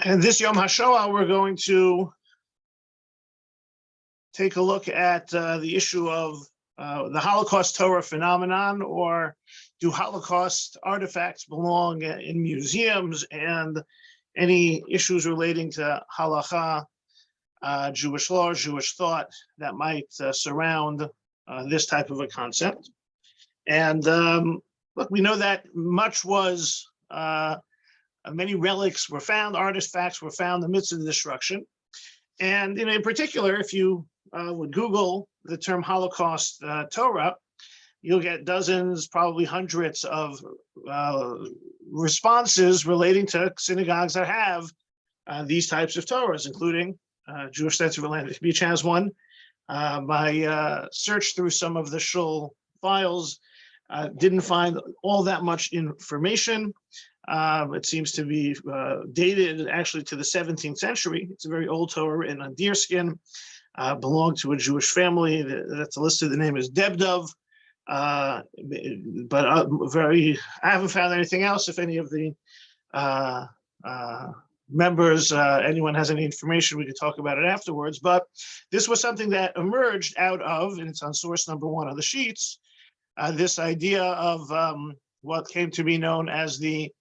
And this Yom HaShoah, we're going to take a look at the issue of the Holocaust Torah phenomenon, or do Holocaust artifacts belong in museums, and any issues relating to halacha, Jewish law, Jewish thought that might surround this type of a concept. And look, we know that much was, many relics were found, artifacts were found in the midst of the destruction. And in particular, if you would Google the term Holocaust Torah, you'll get dozens, probably hundreds of responses relating to synagogues that have these types of Torahs, including Jewish Studies of Atlantic Beach has one. My search through some of the shul files didn't find all that much information. It seems to be dated actually to the 17th century. It's a very old Torah written on deerskin, belonged to a Jewish family that's listed. The name is Debdov, but I haven't found anything else. If any of the members, anyone has any information, we could talk about it afterwards. But this was something that emerged out of, and it's on source number 1 on the sheets, this idea of what came to be known as the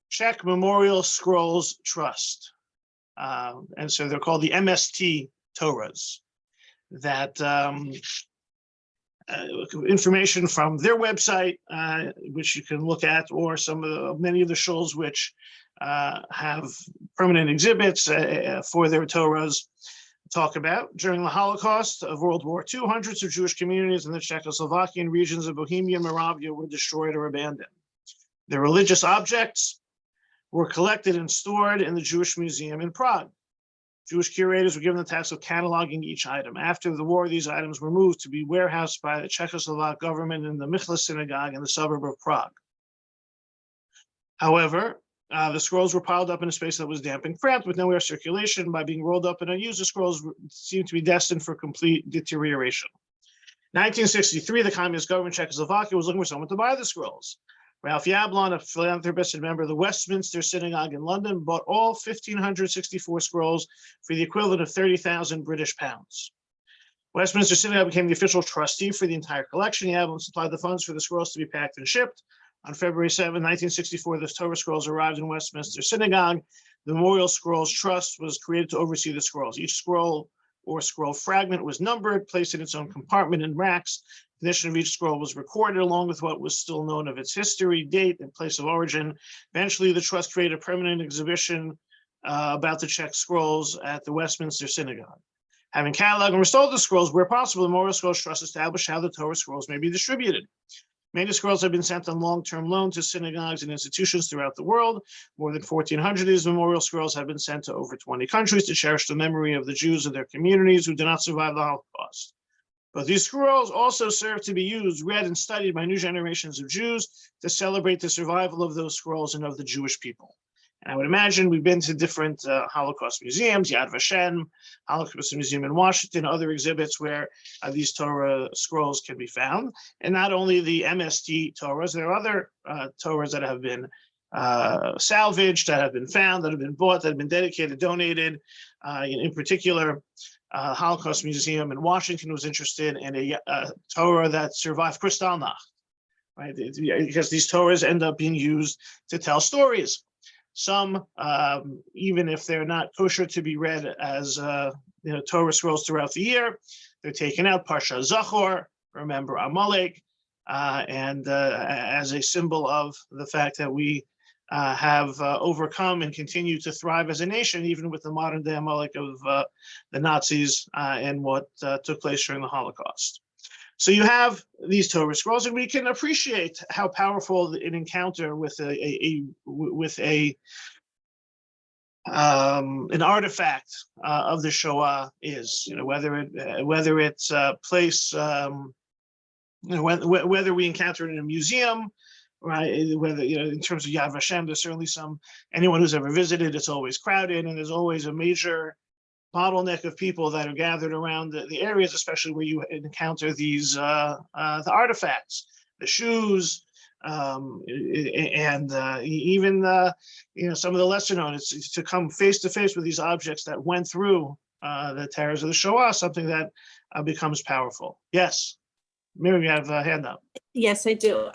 Czech Memorial Scrolls Trust. And so they're called the MST Torahs. That information from their website, which you can look at, or many of the shuls which have permanent exhibits for their Torahs, talk about. During the Holocaust of World War II, hundreds of Jewish communities in the Czechoslovakian regions of Bohemia and Moravia were destroyed or abandoned. Their religious objects were collected and stored in the Jewish Museum in Prague. Jewish curators were given the task of cataloging each item. After the war, these items were moved to be warehoused by the Czechoslovak government in the Michla synagogue in the suburb of Prague. However, the scrolls were piled up in a space that was damp and cramped with no air circulation. By being rolled up and unused, the scrolls seemed to be destined for complete deterioration. 1963, the communist government of Czechoslovakia was looking for someone to buy the scrolls. Ralph Yablon, a philanthropist and member of the Westminster Synagogue in London, bought all 1,564 scrolls for the equivalent of 30,000 British pounds. Westminster Synagogue became the official trustee for the entire collection. Yablon supplied the funds for the scrolls to be packed and shipped. On February 7, 1964, the Torah scrolls arrived in Westminster Synagogue. The Memorial Scrolls Trust was created to oversee the scrolls. Each scroll or scroll fragment was numbered, placed in its own compartment in racks. The condition of each scroll was recorded along with what was still known of its history, date, and place of origin. Eventually, the trust created a permanent exhibition about the Czech scrolls at the Westminster Synagogue. Having cataloged and restored the scrolls where possible, the Memorial Scrolls Trust established how the Torah scrolls may be distributed. Many scrolls have been sent on long-term loan to synagogues and institutions throughout the world. More than 1,400 of these memorial scrolls have been sent to over 20 countries to cherish the memory of the Jews of their communities who did not survive the Holocaust. But these scrolls also serve to be used, read, and studied by new generations of Jews to celebrate the survival of those scrolls and of the Jewish people. And I would imagine we've been to different Holocaust museums, Yad Vashem, Holocaust Museum in Washington, other exhibits where these Torah scrolls can be found. And not only the MST Torahs, there are other Torahs that have been salvaged, that have been found, that have been bought, that have been dedicated, donated. In particular, Holocaust Museum in Washington was interested in a Torah that survived Kristallnacht, right? Because these Torahs end up being used to tell stories. Some, even if they're not kosher to be read as Torah scrolls throughout the year, they're taken out, Parsha Zachor, remember Amalek, and as a symbol of the fact that we have overcome and continue to thrive as a nation, even with the modern day Amalek of the Nazis and what took place during the Holocaust. So you have these Torah scrolls, and we can appreciate how powerful an encounter with an artifact of the Shoah is. Whether it's a place, whether we encounter it in a museum, right? Whether in terms of Yad Vashem, there's certainly anyone who's ever visited, it's always crowded, and there's always a major bottleneck of people that are gathered around the areas, especially where you encounter these the artifacts, the shoes, And even some of the lesser known, it's to come face to face with these objects that went through the terrors of the Shoah, something that becomes powerful. Yes, Miriam, you have a hand up. Yes, I do.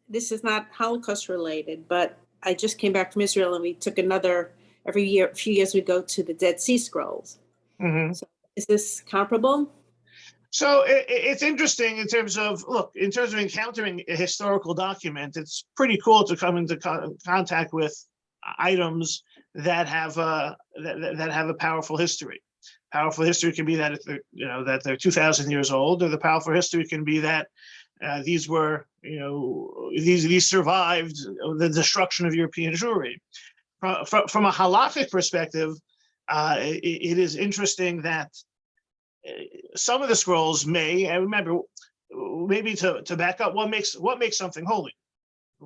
This is not Holocaust related, but I just came back from Israel, and we took every year, a few years, we go to the Dead Sea Scrolls. Mm-hmm. So is this comparable? So it's interesting in terms of encountering a historical document. It's pretty cool to come into contact with items that have a powerful history. Powerful history can be that that they're 2,000 years old, or the powerful history can be that these were these survived the destruction of European Jewry. From a halakhic perspective, it is interesting that some of the scrolls may, and remember, maybe to back up, what makes something holy?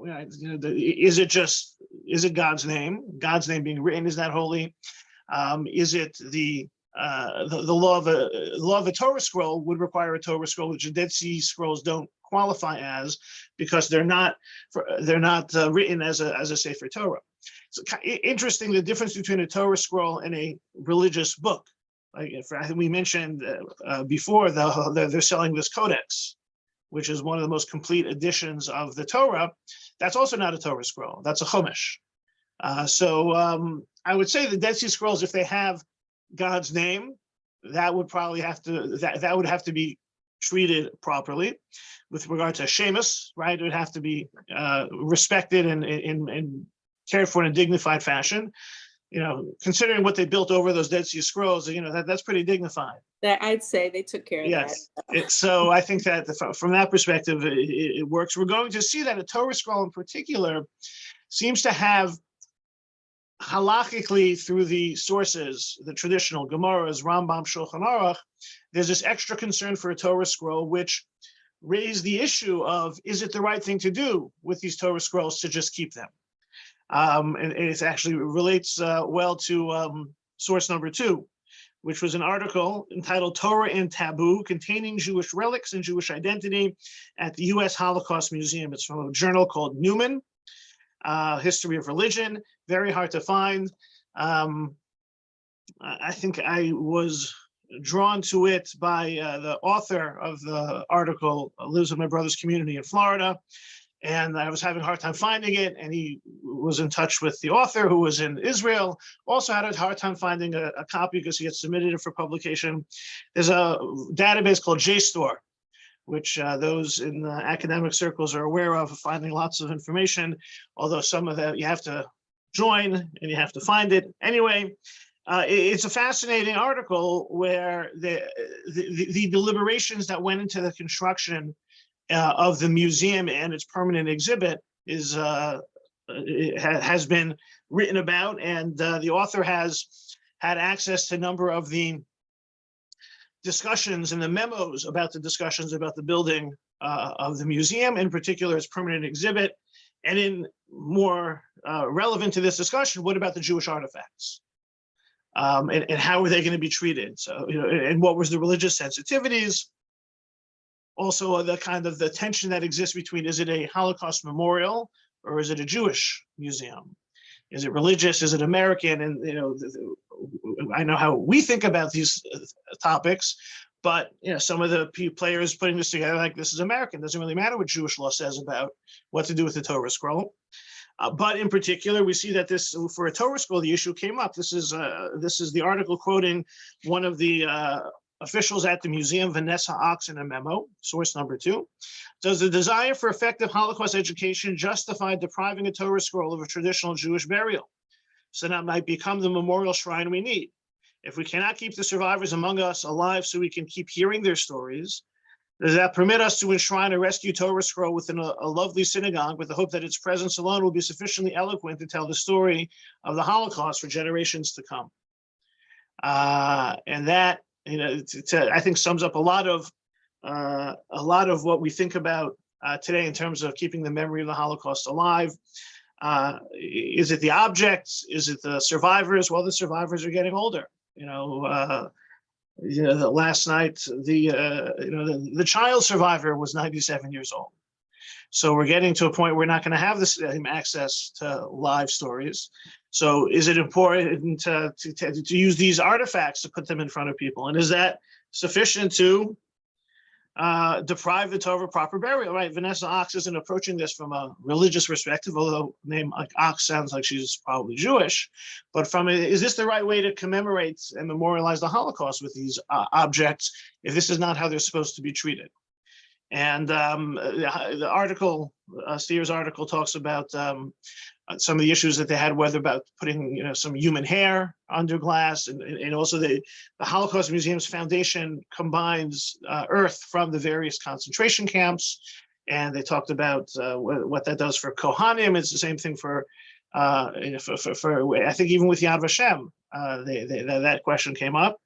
Is it God's name? God's name being written, is that holy? Is it the law of a Torah scroll would require a Torah scroll, which the Dead Sea Scrolls don't qualify as, because they're not written as a Sefer Torah. So interesting, the difference between a Torah scroll and a religious book. Like I think we mentioned before, they're selling this codex, which is one of the most complete editions of the Torah. That's also not a Torah scroll. That's a Chumash. So I would say the Dead Sea Scrolls, if they have God's name, that would probably have to be treated properly. With regard to Shemus, right? It would have to be respected and cared for in a dignified fashion. Considering what they built over those Dead Sea Scrolls, that's pretty dignified. That I'd say they took care of that. So I think that from that perspective, it works. We're going to see that a Torah scroll in particular seems to have, halakhically, through the sources, the traditional Gemaras, Rambam, Shulchan Aruch, there's this extra concern for a Torah scroll, which raised the issue of, is it the right thing to do with these Torah scrolls to just keep them? And it actually relates well to source number 2, which was an article entitled Torah and Taboo, Containing Jewish Relics and Jewish Identity at the U.S. Holocaust Museum. It's from a journal called Newman, History of Religion, very hard to find. I think I was drawn to it by the author of the article, lives in my brother's community in Florida. And I was having a hard time finding it, and he was in touch with the author, who was in Israel, also had a hard time finding a copy because he had submitted it for publication. There's a database called JSTOR, which those in academic circles are aware of, finding lots of information, although some of that you have to join and you have to find it. Anyway, it's a fascinating article where the deliberations that went into the construction of the museum and its permanent exhibit has been written about, and the author has had access to a number of the discussions and the memos about the discussions about the building of the museum, in particular its permanent exhibit, and in more relevant to this discussion, what about the Jewish artifacts? And how are they going to be treated? So, and what was the religious sensitivities? Also, the kind of the tension that exists between, is it a Holocaust memorial or is it a Jewish museum? Is it religious? Is it American? And I know how we think about these topics, but some of the players putting this together, like, this is American. Doesn't really matter what Jewish law says about what to do with the Torah scroll. But in particular, we see that this, for a Torah scroll, the issue came up. This is the article quoting one of the officials at the museum, Vanessa Ox, in a memo, source number 2. Does the desire for effective Holocaust education justify depriving a Torah scroll of a traditional Jewish burial, so that might become the memorial shrine we need? If we cannot keep the survivors among us alive so we can keep hearing their stories, does that permit us to enshrine a rescue Torah scroll within a lovely synagogue with the hope that its presence alone will be sufficiently eloquent to tell the story of the Holocaust for generations to come? And that, I think sums up a lot of what we think about today in terms of keeping the memory of the Holocaust alive. Is it the objects? Is it the survivors? Well, the survivors are getting older. Last night, the child survivor was 97 years old. So we're getting to a point where we're not going to have the same access to live stories. So is it important to use these artifacts to put them in front of people? And is that sufficient to deprive the Torah of proper burial, right? Vanessa Ox isn't approaching this from a religious perspective, although a name like Ox sounds like she's probably Jewish. But is this the right way to commemorate and memorialize the Holocaust with these objects if this is not how they're supposed to be treated? And the article, Steer's article, talks about some of the issues that they had, whether about putting some human hair under glass, and also the Holocaust Museum's foundation combines earth from the various concentration camps, and they talked about what that does for Kohanim. It's the same thing for I think even with Yad Vashem, that question came up.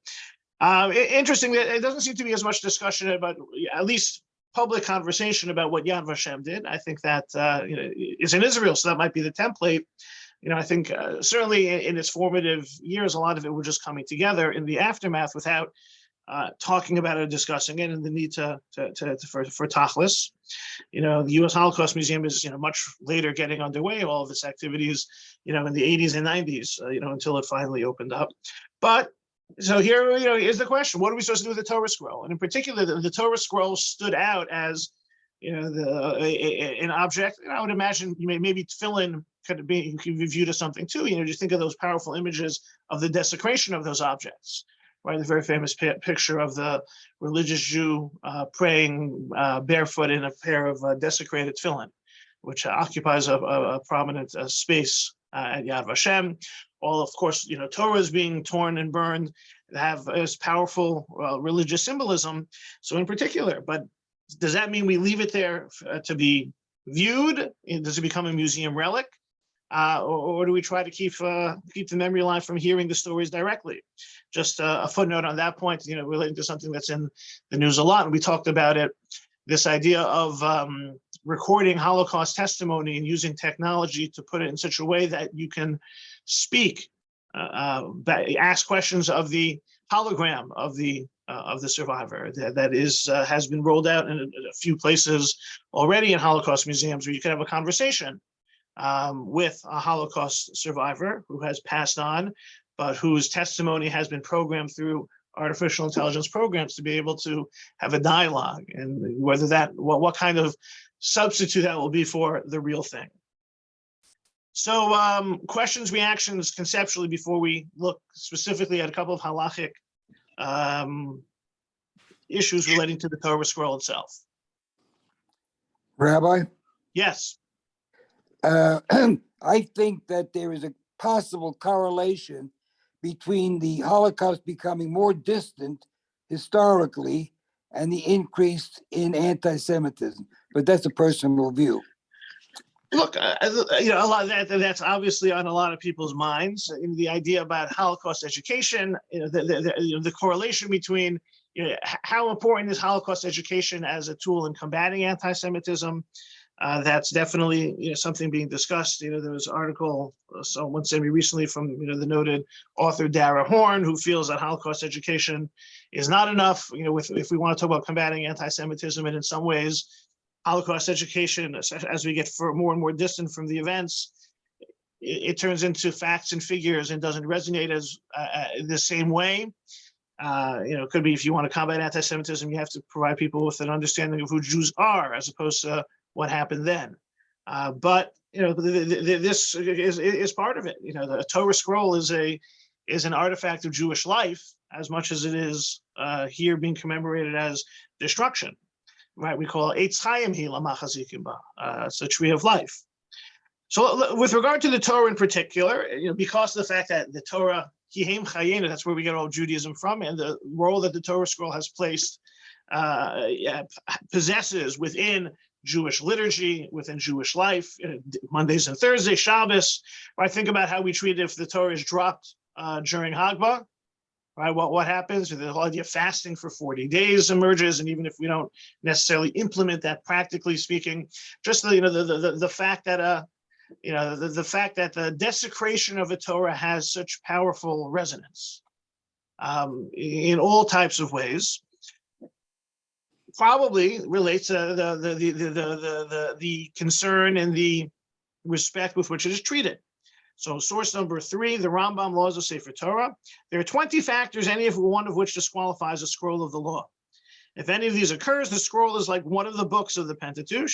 Interesting that it doesn't seem to be as much discussion about, at least public conversation about what Yad Vashem did. I think that it's in Israel, so that might be the template. I think certainly in its formative years, a lot of it was just coming together in the aftermath without talking about it or discussing it, and the need for tachlis. The U.S. Holocaust Museum is much later getting underway, all of its activities, in the 80s and 90s, until it finally opened up. But so here, is the question: what are we supposed to do with the Torah scroll? And in particular, the Torah scroll stood out as, an object. I would imagine maybe tefillin could be viewed as something too. Just think of those powerful images of the desecration of those objects, right? The very famous picture of the religious Jew praying barefoot in a pair of desecrated tefillin, which occupies a prominent space at Yad Vashem. All, of course, Torah is being torn and burned, have as powerful religious symbolism. So in particular, but does that mean we leave it there to be viewed? Does it become a museum relic? Or do we try to keep the memory alive from hearing the stories directly? Just a footnote on that point, relating to something that's in the news a lot, and we talked about it, this idea of recording Holocaust testimony and using technology to put it in such a way that you can speak, ask questions of the hologram of the survivor. That has been rolled out in a few places already in Holocaust museums, where you can have a conversation with a Holocaust survivor who has passed on, but whose testimony has been programmed through artificial intelligence programs to be able to have a dialogue, and whether what kind of substitute that will be for the real thing. So questions, reactions conceptually before we look specifically at a couple of halachic issues relating to the Torah scroll itself. Rabbi? Yes. I think that there is a possible correlation between the Holocaust becoming more distant historically and the increase in anti-Semitism, but that's a personal view. Look, a lot of that's obviously on a lot of people's minds. The idea about Holocaust education, the correlation between how important is Holocaust education as a tool in combating anti-Semitism. That's definitely something being discussed. There was an article someone sent me recently from the noted author Dara Horn, who feels that Holocaust education is not enough. If we want to talk about combating anti-Semitism, and in some ways, Holocaust education, as we get more and more distant from the events, it turns into facts and figures and doesn't resonate as the same way. It could be, if you want to combat anti-Semitism, you have to provide people with an understanding of who Jews are, as opposed to what happened then. But this is part of it. The Torah scroll is an artifact of Jewish life as much as it is here being commemorated as destruction. Right? We call it Eitz Chaim Hi Lamachazikim Ba. It's a tree of life. So with regard to the Torah in particular, because of the fact that the Torah Kihem Chayenu, that's where we get all Judaism from, and the role that the Torah scroll has placed, possesses within Jewish liturgy, within Jewish life, Mondays and Thursdays, Shabbos. Right? Think about how we treat it if the Torah is dropped during Hagbah. Right? What happens? The whole idea of fasting for 40 days emerges, and even if we don't necessarily implement that practically speaking, just the fact that the fact that the desecration of the Torah has such powerful resonance in all types of ways. probably relates to the concern and the respect with which it is treated. So source number 3, the Rambam Laws of Sefer Torah. There are 20 factors, any of one of which disqualifies a scroll of the law. If any of these occurs, the scroll is like one of the books of the Pentateuch,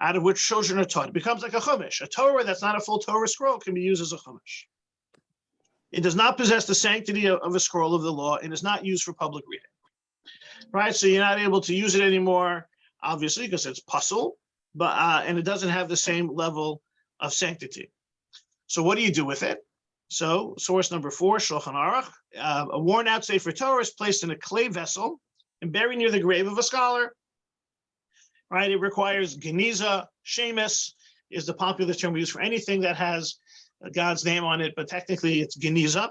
out of which children are taught. It becomes like a chumash. A Torah that's not a full Torah scroll can be used as a chumash. It does not possess the sanctity of a scroll of the law and is not used for public reading. Right, so you're not able to use it anymore, obviously, because it's puzzle, but and it doesn't have the same level of sanctity. So what do you do with it? So source number 4, Shulchan Aruch, a worn out Sefer Torah is placed in a clay vessel and buried near the grave of a scholar. Right, it requires geniza, shemus is the popular term we use for anything that has God's name on it, but technically it's geniza.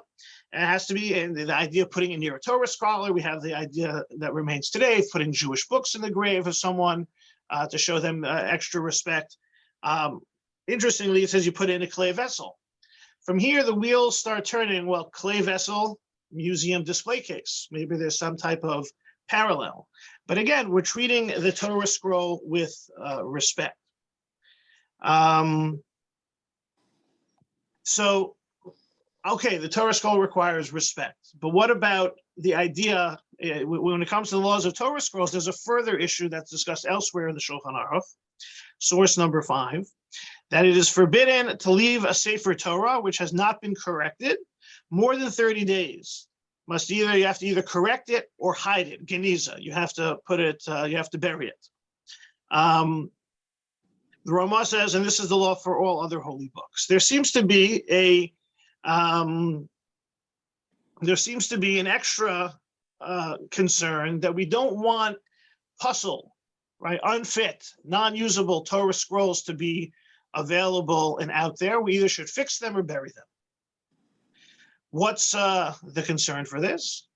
And it has to be, and the idea of putting it near a Torah scholar, we have the idea that remains today of putting Jewish books in the grave of someone to show them extra respect. Interestingly, it says you put it in a clay vessel. From here, the wheels start turning. Well, clay vessel, museum display case. Maybe there's some type of parallel. But again, we're treating the Torah scroll with respect. So, okay, the Torah scroll requires respect. But what about the idea, when it comes to the laws of Torah scrolls, there's a further issue that's discussed elsewhere in the Shulchan Aruch, source number 5, that it is forbidden to leave a Sefer Torah which has not been corrected more than 30 days. You have to either correct it or hide it, geniza. You have to put it, you have to bury it. The Ramah says, and this is the law for all other holy books. There seems to be an extra concern that we don't want puzzle, right, unfit, non-usable Torah scrolls to be available and out there. We either should fix them or bury them. What's the concern for this?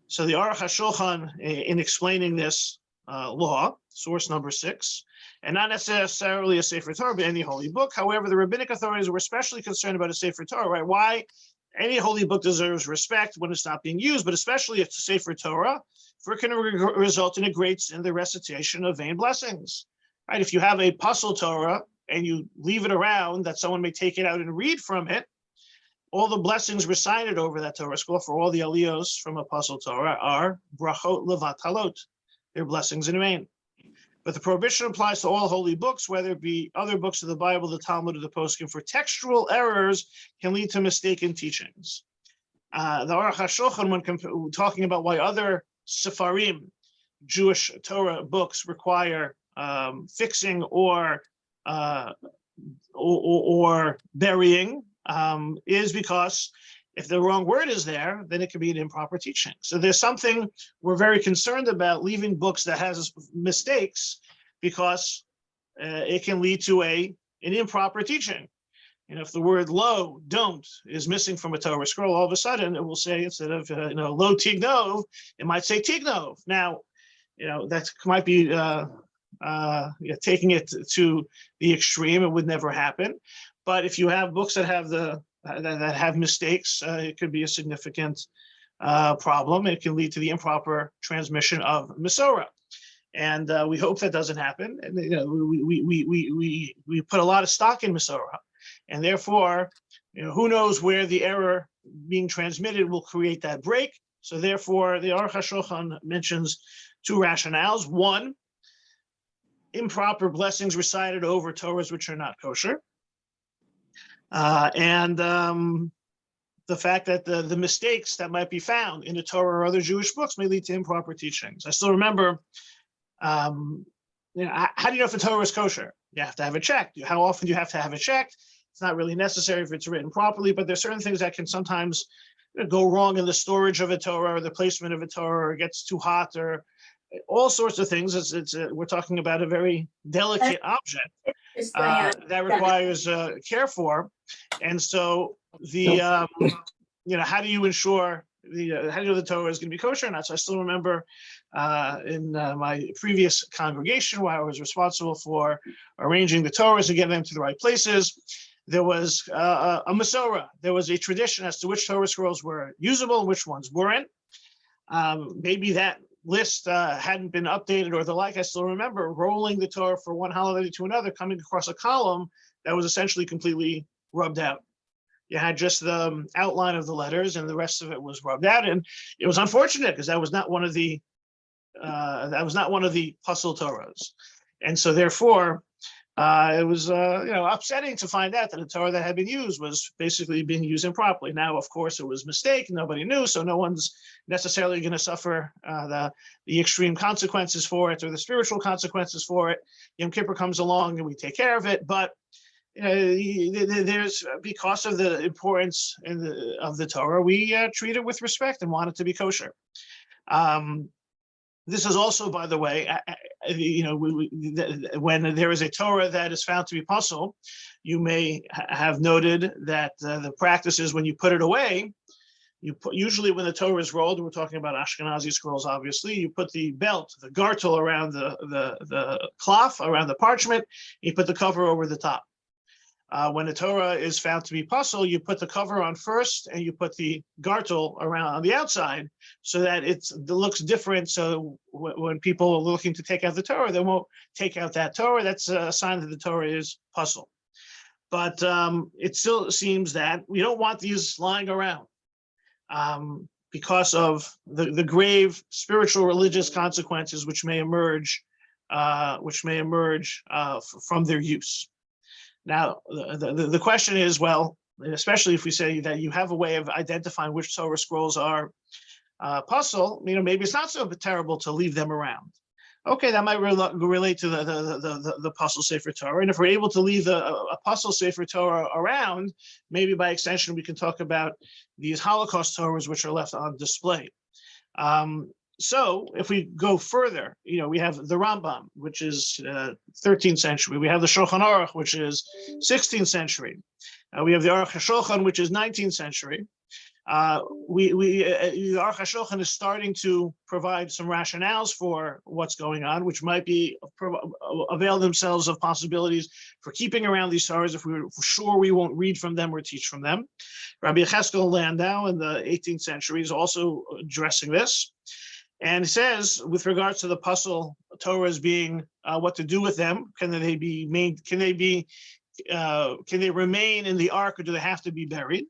So the Aruch HaShulchan, in explaining this law, source number 6, and not necessarily a Sefer Torah, but any holy book. However, the rabbinic authorities were especially concerned about a Sefer Torah, right? Why? Any holy book deserves respect when it's not being used, but especially if it's a Sefer Torah, for it can result in a great sin, the recitation of vain blessings, right? If you have a puzzle Torah and you leave it around that someone may take it out and read from it, all the blessings recited over that Torah scroll for all the aliyos from a puzzle Torah are brachot levatalot. They're blessings in vain. But the prohibition applies to all holy books, whether it be other books of the Bible, the Talmud, or the Poskim, for textual errors can lead to mistaken teachings. The Aruch HaShulchan, when talking about why other Sefarim, Jewish Torah books, require fixing or burying, is because if the wrong word is there, then it could be an improper teaching. So there's something we're very concerned about, leaving books that has mistakes, because it can lead to an improper teaching. You know, if the word lo, don't, is missing from a Torah scroll, all of a sudden it will say, instead of lo tignov, it might say tignov. Now, that might be taking it to the extreme. It would never happen. But if you have books that have that have mistakes, it could be a significant problem. It can lead to the improper transmission of Masorah, and we hope that doesn't happen. And we put a lot of stock in Masorah, and therefore, who knows where the error being transmitted will create that break. So therefore, the Aruch HaShulchan mentions 2 rationales. One, improper blessings recited over Torahs which are not kosher. And the fact that the mistakes that might be found in the Torah or other Jewish books may lead to improper teachings. I still remember, how do you know if a Torah is kosher? You have to have it checked. How often do you have to have it checked? It's not really necessary if it's written properly, but there's certain things that can sometimes go wrong in the storage of a Torah or the placement of a Torah, or it gets too hot, or all sorts of things. We're talking about a very delicate object that requires care for. And so how do you ensure how do you know the Torah is going to be kosher or not? So I still remember in my previous congregation, where I was responsible for arranging the Torahs and getting them to the right places, there was a Masorah. There was a tradition as to which Torah scrolls were usable and which ones weren't. Maybe that list hadn't been updated or the like, I still remember rolling the Torah for one holiday to another, coming across a column that was essentially completely rubbed out. You had just the outline of the letters, and the rest of it was rubbed out, and it was unfortunate because that was not one of the puzzle Torahs, and so therefore it was upsetting to find out that the Torah that had been used was basically being used improperly. Now, of course, it was a mistake. Nobody knew, so no one's necessarily going to suffer the extreme consequences for it or the spiritual consequences for it. Yom Kippur comes along and we take care of it, but there's, because of the importance of the Torah, we treat it with respect and want it to be kosher. This is also, by the way, when there is a Torah that is found to be puzzle, you may have noted that the practice is when you put it away, usually when the Torah is rolled, we're talking about Ashkenazi scrolls, obviously, you put the belt, the gartel around the cloth, around the parchment, you put the cover over the top. When the Torah is found to be puzzle, you put the cover on first and you put the gartel around on the outside so that it looks different. So when people are looking to take out the Torah, they won't take out that Torah. That's a sign that the Torah is puzzle. But it still seems that we don't want these lying around because of the grave spiritual religious consequences which may emerge from their use. Now, the question is, well, especially if we say that you have a way of identifying which Torah scrolls are puzzle, maybe it's not so terrible to leave them around. Okay, that might relate to the puzzle Sefer Torah. And if we're able to leave a puzzle Sefer Torah around, maybe by extension, we can talk about these Holocaust Torahs which are left on display. So if we go further, we have the Rambam, which is 13th century. We have the Shulchan Aruch, which is 16th century. We have the Aruch HaShulchan, which is 19th century. The Aruch HaShulchan is starting to provide some rationales for what's going on, which might be avail themselves of possibilities for keeping around these Torahs if we're sure we won't read from them or teach from them. Rabbi Yecheskel Landau in the 18th century is also addressing this. And it says, with regards to the puzzle Torahs being what to do with them, can they remain in the ark, or do they have to be buried? It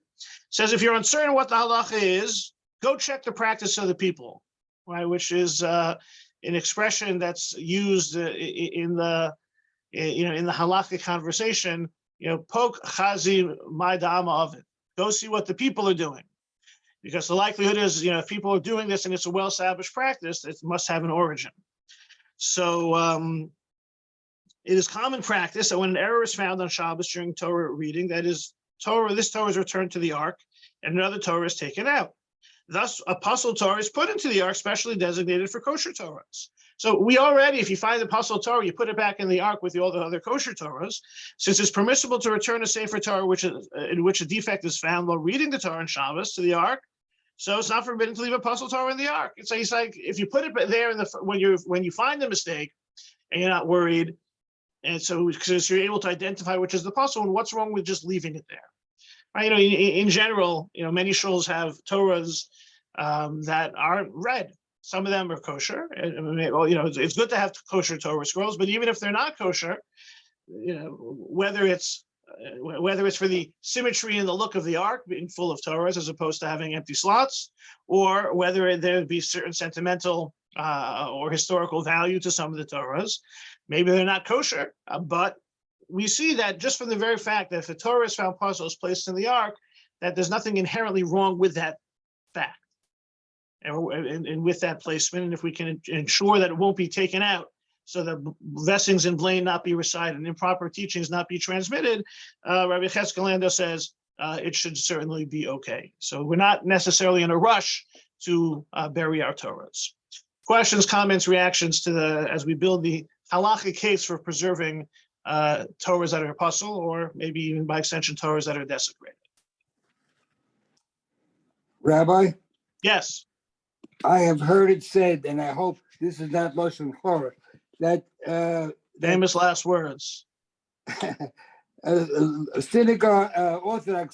says, if you're uncertain what the halacha is, go check the practice of the people, right? Which is an expression that's used in the halakhic conversation. Poke chazi my dama of it. Go see what the people are doing. Because the likelihood is, if people are doing this and it's a well-established practice, it must have an origin. So it is common practice that when an error is found on Shabbos during Torah reading, that is, this Torah is returned to the ark and another Torah is taken out. Thus, a puzzle Torah is put into the ark, specially designated for kosher Torahs. So we already, if you find the puzzle Torah, you put it back in the ark with all the other kosher Torahs. Since it's permissible to return a Sefer Torah in which a defect is found while reading the Torah on Shabbos to the ark, so it's not forbidden to leave a puzzle Torah in the ark. It's like if you put it there when you find the mistake and you're not worried, and so because you're able to identify which is the puzzle, and what's wrong with just leaving it there? Right? In general, many shuls have Torahs that aren't read. Some of them are kosher. It's good to have kosher Torah scrolls, but even if they're not kosher, whether it's for the symmetry and the look of the ark being full of Torahs as opposed to having empty slots, or whether there be certain sentimental or historical value to some of the Torahs, maybe they're not kosher, but we see that just from the very fact that if the Torah is found puzzles placed in the ark, that there's nothing inherently wrong with that fact and with that placement. And if we can ensure that it won't be taken out, so that blessings and blame not be recited and improper teachings not be transmitted, Rabbi Yecheskel Landau says it should certainly be okay. So we're not necessarily in a rush to bury our Torahs. Questions, comments, reactions to as we build the halachic case for preserving Torahs that are puzzle, or maybe even by extension Torahs that are desecrated. Rabbi? Yes. I have heard it said, and I hope this is not Lashon Hora, that Famous last words. Orthodox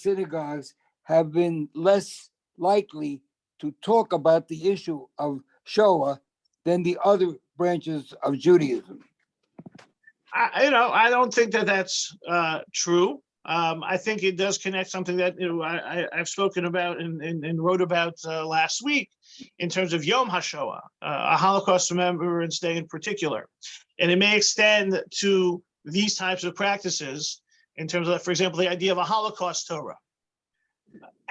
synagogues have been less likely to talk about the issue of Shoah than the other branches of Judaism. I don't think that that's true. I think it does connect something that I've spoken about and wrote about last week in terms of Yom HaShoah, a Holocaust Remembrance Day in particular. And it may extend to these types of practices in terms of, for example, the idea of a Holocaust Torah.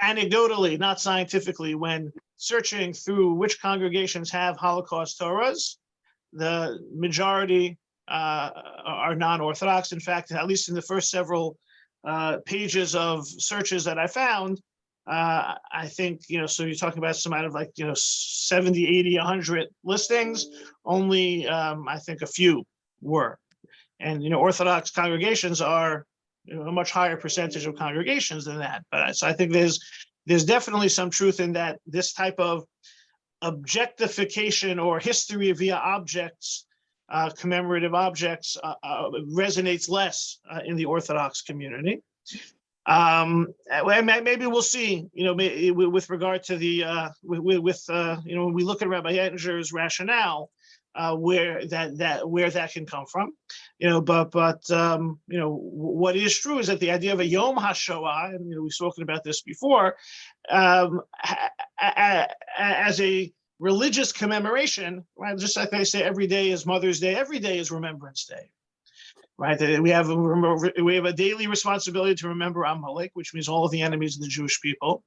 Anecdotally, not scientifically, when searching through which congregations have Holocaust Torahs, the majority are non-Orthodox. In fact, at least in the first several pages of searches that I found, I think, so you're talking about some out of 70, 80, 100 listings, only I think a few were. And, Orthodox congregations are a much higher percentage of congregations than that. But so I think there's definitely some truth in that. This type of objectification or history via objects, commemorative objects, resonates less in the Orthodox community. Maybe we'll see, with regard to the when we look at Rabbi Ettinger's rationale, where that can come from, but what is true is that the idea of a Yom HaShoah, and we've spoken about this before, as a religious commemoration, right? Just like they say, every day is Mother's Day, every day is Remembrance Day, right? We have a daily responsibility to remember Amalek, which means all of the enemies of the Jewish people,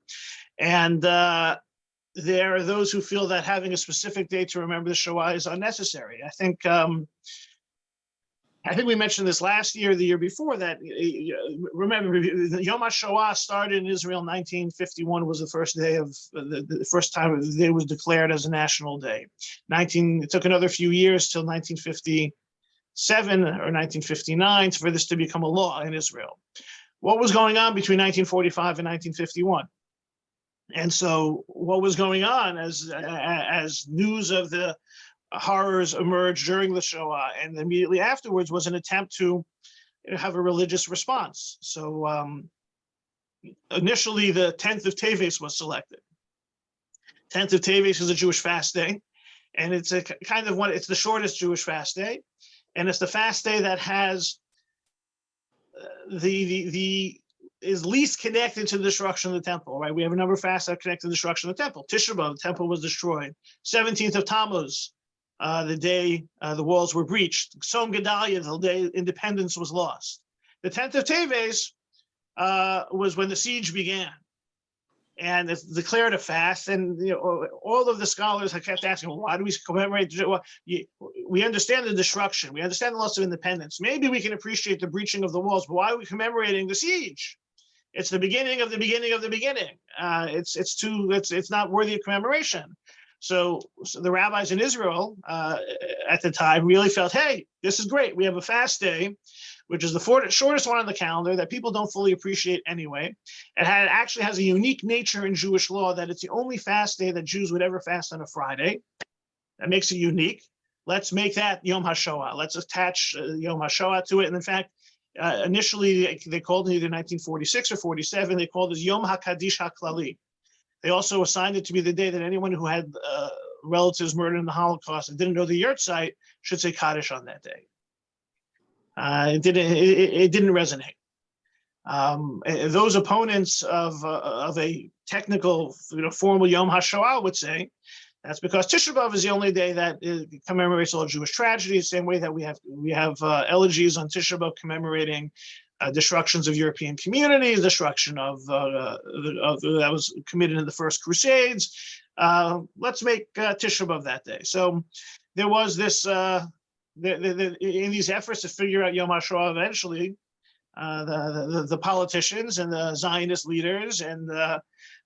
and there are those who feel that having a specific day to remember the Shoah is unnecessary. I think we mentioned this last year, the year before, that remember the Yom HaShoah started in Israel in 1951, was the first day of the first time the day was declared as a national day. It took another few years till 1957 or 1959 for this to become a law in Israel. What was going on between 1945 and 1951? And so what was going on as news of the horrors emerged during the Shoah and immediately afterwards was an attempt to have a religious response. So initially the 10th of Teves was selected. 10th of Teves is a Jewish fast day, and it's a kind of it's the shortest Jewish fast day, and it's the fast day that has is least connected to the destruction of the temple, right? We have a number of fasts that are connected to the destruction of the temple. Tisha B'Av, the temple was destroyed. 17th of Tammuz, the day the walls were breached. Tzom Gedalia, the day independence was lost. The 10th of Teves was when the siege began. And it's declared a fast, and all of the scholars have kept asking, well, why do we commemorate? Well, we understand the destruction, we understand the loss of independence. Maybe we can appreciate the breaching of the walls, but why are we commemorating the siege? It's the beginning of the beginning of the beginning. It's not worthy of commemoration. So the rabbis in Israel at the time really felt, hey, this is great. We have a fast day, which is the shortest one on the calendar that people don't fully appreciate anyway. It actually has a unique nature in Jewish law that it's the only fast day that Jews would ever fast on a Friday. That makes it unique. Let's make that Yom HaShoah. Let's attach Yom HaShoah to it. And in fact, initially they called it either 1946 or 47, they called it Yom HaKadish HaKlali. They also assigned it to be the day that anyone who had relatives murdered in the Holocaust and didn't know the yurtzeit should say Kaddish on that day. It didn't resonate. Those opponents of a technical, formal Yom HaShoah would say that's because Tisha B'Av is the only day that commemorates all Jewish tragedies. Same way that we have elegies on Tisha B'Av commemorating destructions of European communities, destruction of that was committed in the First Crusades. Let's make Tisha B'Av that day. So there was this. In these efforts to figure out Yom HaShoah, eventually, the politicians and the Zionist leaders and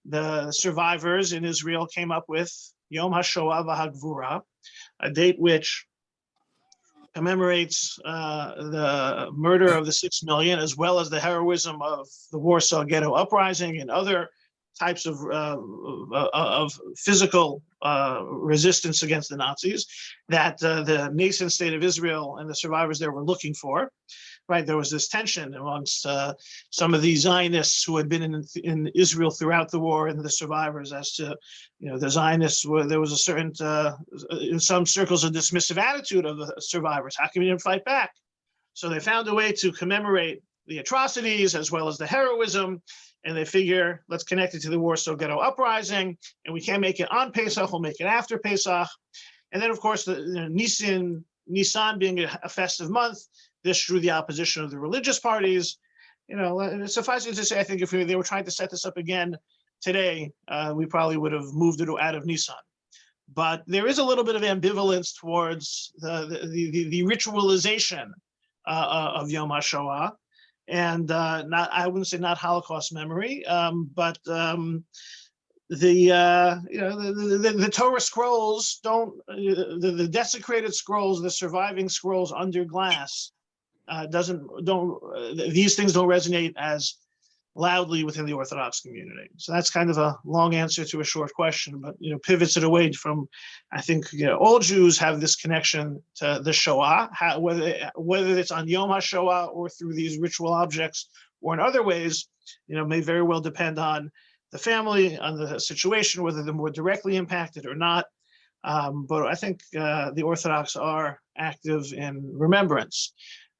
the survivors in Israel came up with Yom HaShoah v'Hagvura, a date which commemorates the murder of the 6 million, as well as the heroism of the Warsaw Ghetto Uprising and other types of physical resistance against the Nazis that the nascent state of Israel and the survivors there were looking for. right, there was this tension amongst some of the Zionists who had been in Israel throughout the war and the survivors as to, the Zionists were, there was a certain, in some circles, a dismissive attitude of the survivors. How come you didn't fight back? So they found a way to commemorate the atrocities as well as the heroism. And they figure, let's connect it to the Warsaw Ghetto Uprising. And we can't make it on Pesach, we'll make it after Pesach. And then, of course, the Nisan being a festive month, this drew the opposition of the religious parties. Suffice it to say, I think if they were trying to set this up again today, we probably would have moved it out of Nisan. But there is a little bit of ambivalence towards the ritualization of Yom HaShoah, and I wouldn't say not Holocaust memory, but the Torah scrolls don't, the desecrated scrolls, the surviving scrolls under glass, these things don't resonate as loudly within the Orthodox community. So that's kind of a long answer to a short question, but pivots it away from, I think, all Jews have this connection to the Shoah, whether it's on Yom HaShoah or through these ritual objects or in other ways, may very well depend on the family, on the situation, whether they're more directly impacted or not. But I think the Orthodox are active in remembrance.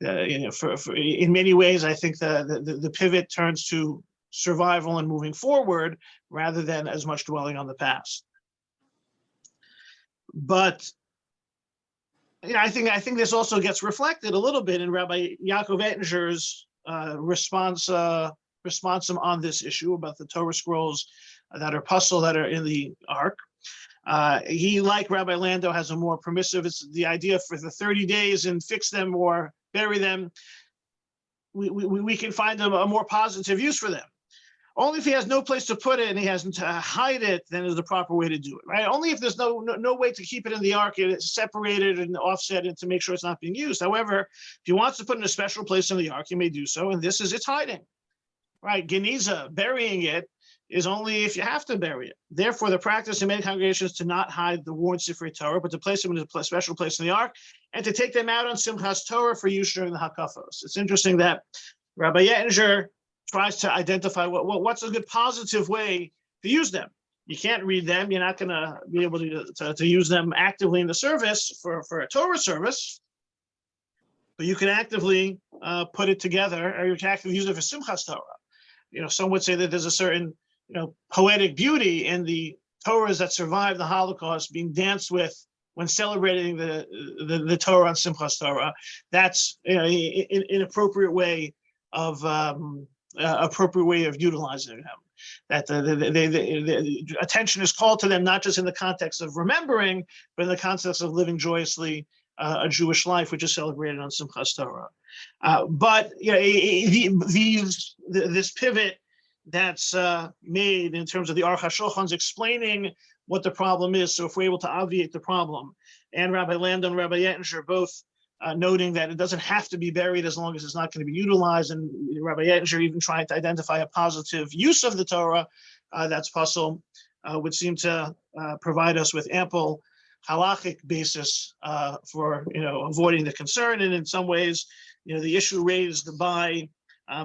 In many ways, I think the pivot turns to survival and moving forward rather than as much dwelling on the past. But I think this also gets reflected a little bit in Rabbi Yaakov Ettinger's responsum on this issue about the Torah scrolls that are puzzle that are in the Ark. He, like Rabbi Lando, has a more permissive, it's the idea for the 30 days and fix them or bury them. We can find a more positive use for them. Only if he has no place to put it and he has to hide it, then is the proper way to do it, right? Only if there's no way to keep it in the Ark, it's separated and offset it to make sure it's not being used. However, if he wants to put it in a special place in the Ark, he may do so, and this is its hiding, right? Geniza, burying it, is only if you have to bury it. Therefore, the practice in many congregations to not hide the worn Sifrei Torah, but to place them in a special place in the Ark, and to take them out on Simchas Torah for use during the Hakafos. It's interesting that Rabbi Ettinger tries to identify what's a good positive way to use them. You can't read them. You're not going to be able to use them actively in the service for a Torah service, but you can actively put it together, or you can actively use it for Simchas Torah. Some would say that there's a certain poetic beauty in the Torahs that survived the Holocaust being danced with when celebrating the Torah on Simchas Torah. That's an appropriate way of utilizing them. That the attention is called to them not just in the context of remembering, but in the context of living joyously a Jewish life, which is celebrated on Simchas Torah. But this pivot that's made in terms of the Aruch HaShulchan's explaining what the problem is. So if we're able to obviate the problem, and Rabbi Lando and Rabbi Ettinger both noting that it doesn't have to be buried as long as it's not going to be utilized, and Rabbi Ettinger even trying to identify a positive use of the Torah that's possible, would seem to provide us with ample halachic basis for avoiding the concern. And in some ways, the issue raised by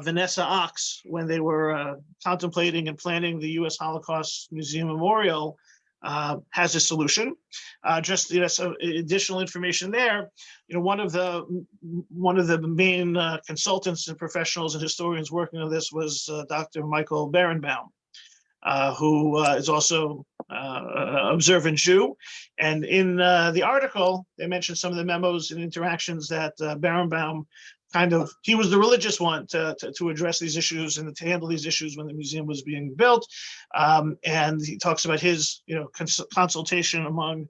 Vanessa Ox when they were contemplating and planning the U.S. Holocaust Museum Memorial has a solution. Just some additional information there. One of the main consultants and professionals and historians working on this was Dr. Michael Berenbaum, who is also an observant Jew. And in the article, they mentioned some of the memos and interactions that Berenbaum he was the religious one to address these issues and to handle these issues when the museum was being built. And he talks about his consultation among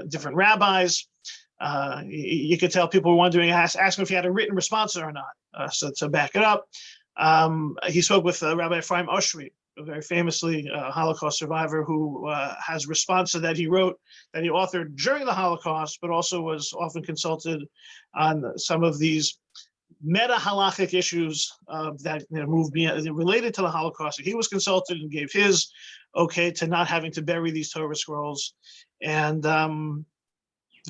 different rabbis. You could tell people were wondering, ask him if he had a written response or not. So to back it up, he spoke with Rabbi Ephraim Oshry, a very famously Holocaust survivor who has response that he wrote, that he authored during the Holocaust, but also was often consulted on some of these meta-halachic issues that moved beyond, related to the Holocaust. He was consulted and gave his okay to not having to bury these Torah scrolls. And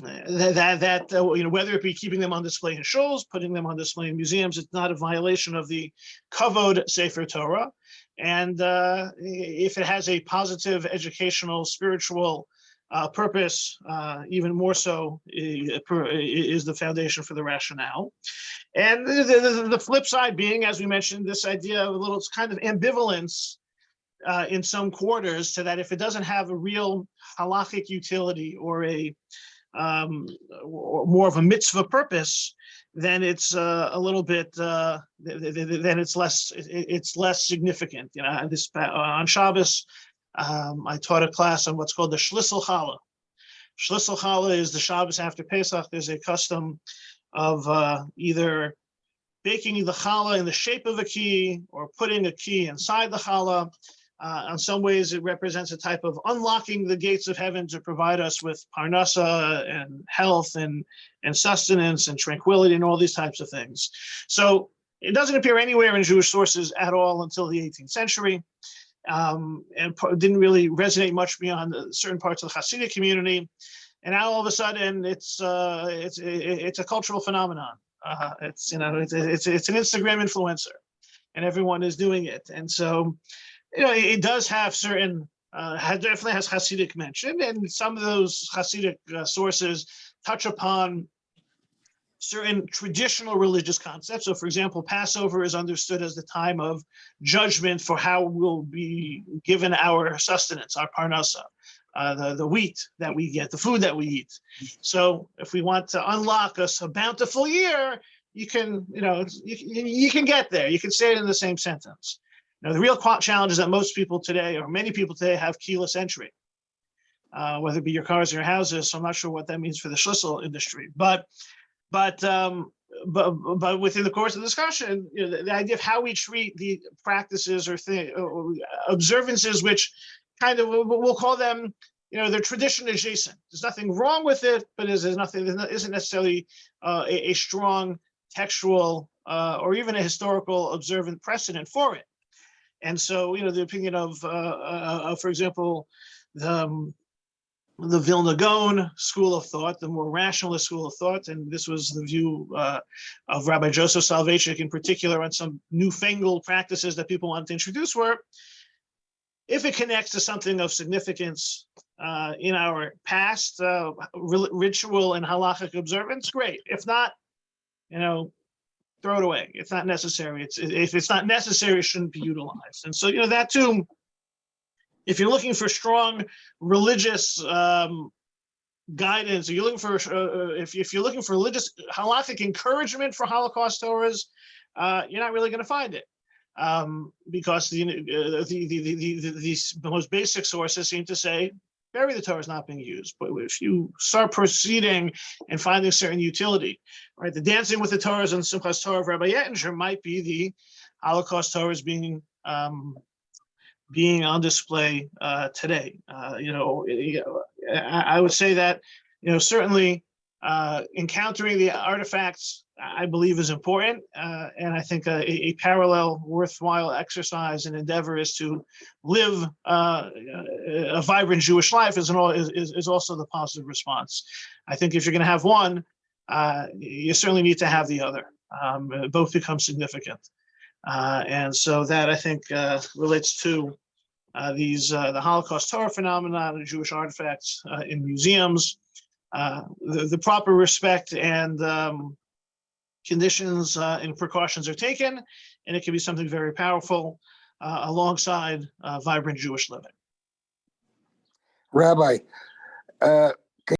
whether it be keeping them on display in shuls, putting them on display in museums, it's not a violation of the kavod Sefer Torah. And if it has a positive educational, spiritual purpose, even more so is the foundation for the rationale. And the flip side being, as we mentioned, this idea of a little kind of ambivalence in some quarters, to that if it doesn't have a real halachic utility or a or more of a mitzvah purpose, then it's a little bit then it's less significant. This on Shabbos, I taught a class on what's called the Schlissel Challah. Schlissel Challah is the Shabbos after Pesach. There's a custom of either baking the challah in the shape of a key or putting a key inside the challah. In some ways, it represents a type of unlocking the gates of heaven to provide us with parnasa and health and sustenance and tranquility and all these types of things. So it doesn't appear anywhere in Jewish sources at all until the 18th century, and didn't really resonate much beyond certain parts of the Hasidic community. And now all of a sudden, it's a cultural phenomenon. It's an Instagram influencer, and everyone is doing it. And so, it does have certain, definitely has Hasidic mention, and some of those Hasidic sources touch upon certain traditional religious concepts. So, for example, Passover is understood as the time of judgment for how we'll be given our sustenance, our parnasa, the wheat that we get, the food that we eat. So, if we want to unlock us a bountiful year, you can get there. You can say it in the same sentence. Now, the real challenge is that most people today, or many people today, have keyless entry, whether it be your cars or your houses. So I'm not sure what that means for the schlissel industry, but within the course of the discussion, the idea of how we treat the practices or observances, which kind of we'll call them, they're tradition adjacent. There's nothing wrong with it, but isn't necessarily a strong textual or even a historical observant precedent for it. And so, the opinion of for example, the Vilna Gaon school of thought, the more rationalist school of thought, and this was the view of Rabbi Joseph Soloveitchik in particular on some newfangled practices that people wanted to introduce, were, if it connects to something of significance in our past ritual and halachic observance, great. If not, throw it away. It's not necessary. If it's not necessary, it shouldn't be utilized. And so, that too, if you're looking for strong religious guidance, or you're looking for, if you're looking for religious halachic encouragement for Holocaust Torahs, you're not really going to find it, because the most basic sources seem to say, bury the Torah is not being used. But if you start proceeding and finding certain utility, right, the dancing with the Torahs and Simchas Torah of Rabbi Yettinger might be the Holocaust Torahs being on display today. I would say that certainly encountering the artifacts, I believe, is important, and I think a parallel worthwhile exercise and endeavor is to live a vibrant Jewish life is also the positive response. I think if you're going to have one, you certainly need to have the other. Both become significant, and so that, I think, relates to the Holocaust Torah phenomenon and Jewish artifacts in museums. The proper respect and conditions and precautions are taken, and it can be something very powerful alongside vibrant Jewish living. Rabbi,